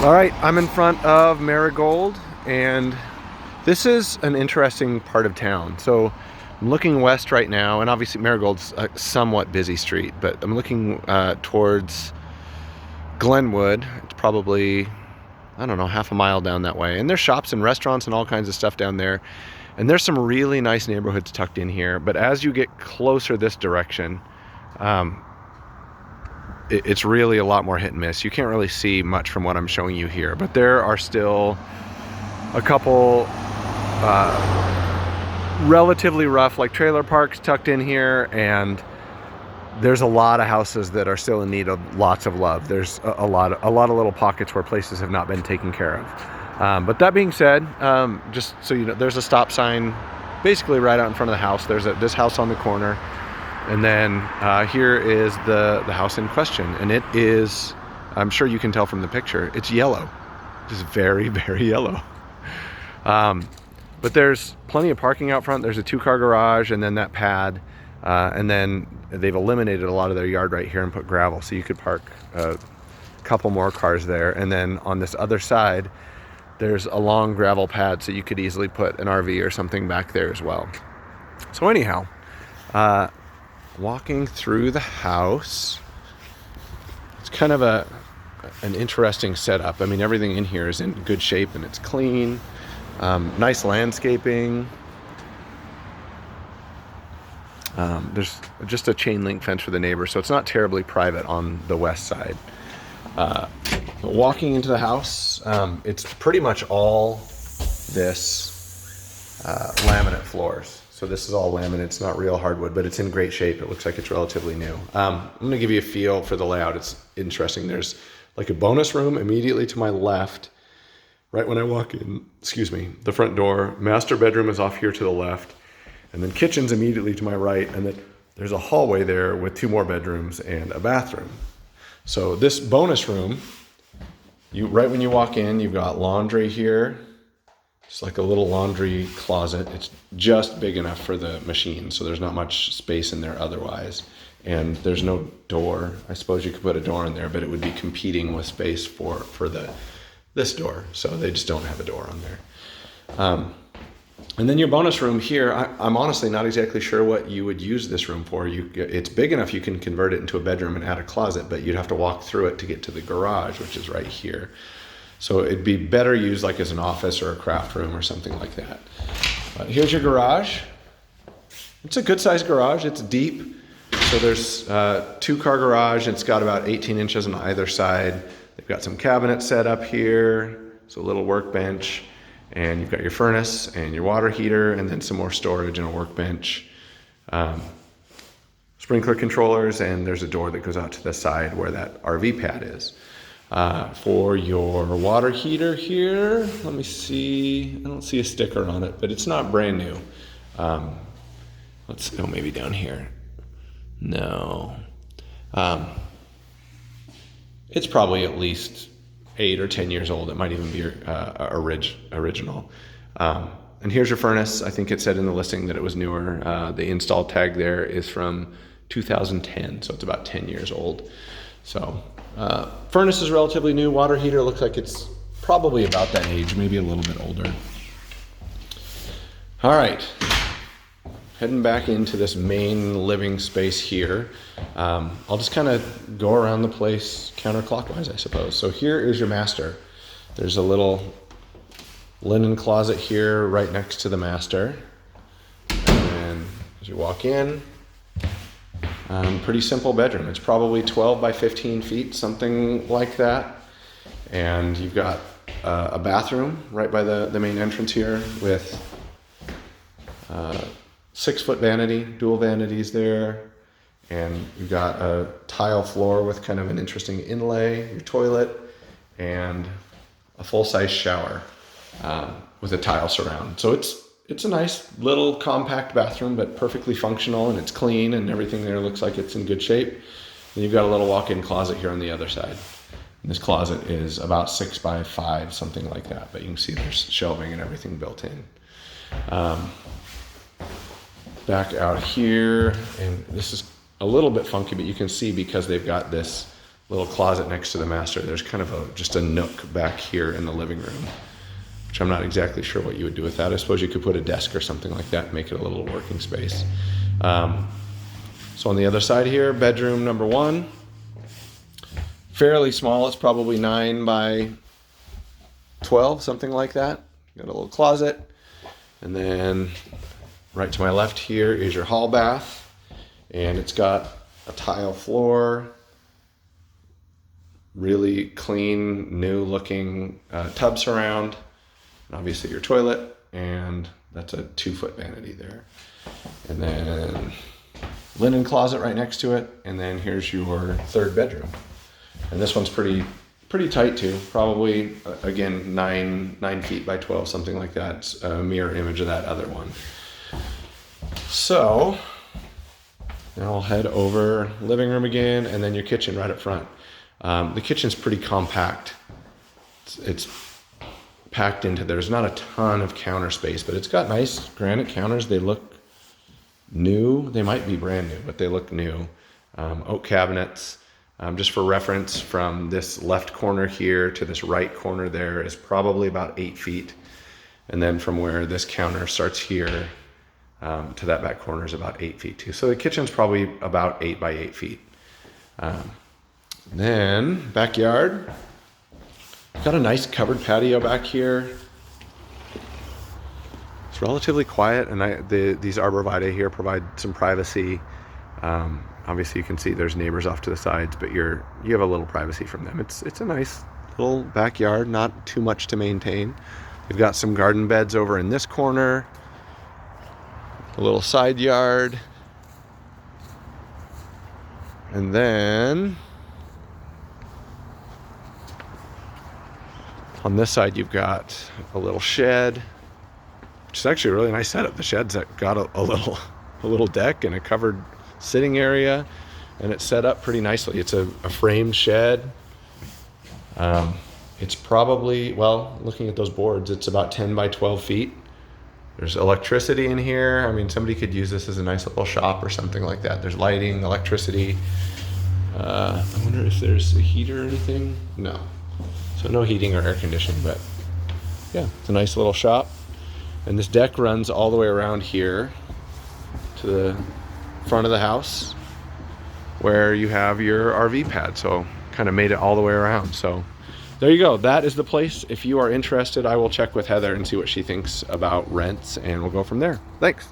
All right, I'm in front of Marigold, and this is an interesting part of town. So I'm looking west right now, and obviously Marigold's a somewhat busy street, but I'm looking towards Glenwood. It's probably, I don't know, half a mile down that way. And there's shops and restaurants and all kinds of stuff down there. And there's some really nice neighborhoods tucked in here. But as you get closer this direction, it's really a lot more hit and miss. You can't really see much from what I'm showing you here, but there are still a couple relatively rough, like trailer parks tucked in here, and there's a lot of houses that are still in need of lots of love. There's a lot of little pockets where places have not been taken care of. But that being said, just so you know, there's a stop sign basically right out in front of the house. There's this house on the corner. And then here is the house in question, and it is, I'm sure you can tell from the picture, it's yellow. It's very, very yellow. But there's plenty of parking out front. There's a 2-car garage and then that pad. And then they've eliminated a lot of their yard right here and put gravel, so you could park a couple more cars there. And then on this other side, there's a long gravel pad, so you could easily put an RV or something back there as well. So anyhow, walking through the house, it's kind of an interesting setup. I mean, everything in here is in good shape and it's clean. Nice landscaping. There's just a chain link fence for the neighbor, so it's not terribly private on the west side. Walking into the house, it's pretty much all this laminate floors. So this is all laminate. It's not real hardwood, but it's in great shape. It looks like it's relatively new. I'm going to give you a feel for the layout. It's interesting. There's like a bonus room immediately to my left. Right when I walk in, the front door. Master bedroom is off here to the left. And then kitchen's immediately to my right. And then there's a hallway there with 2 more bedrooms and a bathroom. So this bonus room, right when you walk in, you've got laundry here. It's like a little laundry closet. It's just big enough for the machine, so there's not much space in there otherwise. And there's no door. I suppose you could put a door in there, but it would be competing with space for this door. So they just don't have a door on there. And then your bonus room here, I'm honestly not exactly sure what you would use this room for. It's big enough you can convert it into a bedroom and add a closet, but you'd have to walk through it to get to the garage, which is right here. So it'd be better used like as an office or a craft room or something like that. Here's your garage. It's a good sized garage. It's deep. So there's a 2-car garage. It's got about 18 inches on either side. They've got some cabinets set up here. So a little workbench. And you've got your furnace and your water heater, and then some more storage and a workbench. Sprinkler controllers, and there's a door that goes out to the side where that RV pad is. For your water heater here, let me see. I don't see a sticker on it, but it's not brand new. Let's go maybe down here. No. It's probably at least 8 or 10 years old. It might even be original. And here's your furnace. I think it said in the listing that it was newer. The install tag there is from 2010, so it's about 10 years old. So furnace is relatively new. Water heater looks like it's probably about that age, maybe a little bit older. All right, heading back into this main living space here. I'll just kind of go around the place counterclockwise, I suppose. So here is your master. There's a little linen closet here right next to the master. And then as you walk in, pretty simple bedroom. It's probably 12 by 15 feet, something like that. And you've got a bathroom right by the main entrance here with 6-foot vanity, dual vanities there. And you've got a tile floor with kind of an interesting inlay, your toilet, and a full-size shower with a tile surround. So it's a nice little compact bathroom, but perfectly functional, and it's clean, and everything there looks like it's in good shape. And you've got a little walk-in closet here on the other side. And this closet is about 6 by 5, something like that, but you can see there's shelving and everything built in. Back out here, and this is a little bit funky, but you can see because they've got this little closet next to the master. There's kind of just a nook back here in the living room, which I'm not exactly sure what you would do with that. I suppose you could put a desk or something like that and make it a little working space. So on the other side here, bedroom number 1. Fairly small. It's probably 9 by 12, something like that. Got a little closet. And then right to my left here is your hall bath. And it's got a tile floor, really clean, new looking tub surround, and obviously your toilet, and that's a 2-foot vanity there. And then linen closet right next to it, and then here's your 3rd bedroom. And this one's pretty tight too, probably again 9 feet by 12, something like that. It's a mirror image of that other one. So now I'll head over living room again, and then your kitchen right up front. The kitchen's pretty compact. It's packed into, there's not a ton of counter space, but it's got nice granite counters. They look new. They might be brand new, but they look new. Oak cabinets. Just for reference, from this left corner here to this right corner there is probably about 8 feet. And then from where this counter starts here to that back corner is about 8 feet too. So the kitchen's probably about 8 by 8 feet. Then backyard. Got a nice covered patio back here. It's relatively quiet, and these arborvitae here provide some privacy. Obviously you can see there's neighbors off to the sides, but you have a little privacy from them. It's a nice little backyard, not too much to maintain. We've got some garden beds over in this corner, a little side yard, and then on this side you've got a little shed, which is actually a really nice setup. The shed's got a little deck and a covered sitting area, and it's set up pretty nicely. It's a framed shed. It's probably, well, looking at those boards, it's about 10 by 12 feet. There's electricity in here. I mean, somebody could use this as a nice little shop or something like that. There's lighting, electricity. I wonder if there's a heater or anything. No. So no heating or air conditioning, but yeah, it's a nice little shop. And this deck runs all the way around here to the front of the house where you have your RV pad. So kind of made it all the way around. So there you go. That is the place. If you are interested, I will check with Heather and see what she thinks about rents, and we'll go from there. Thanks.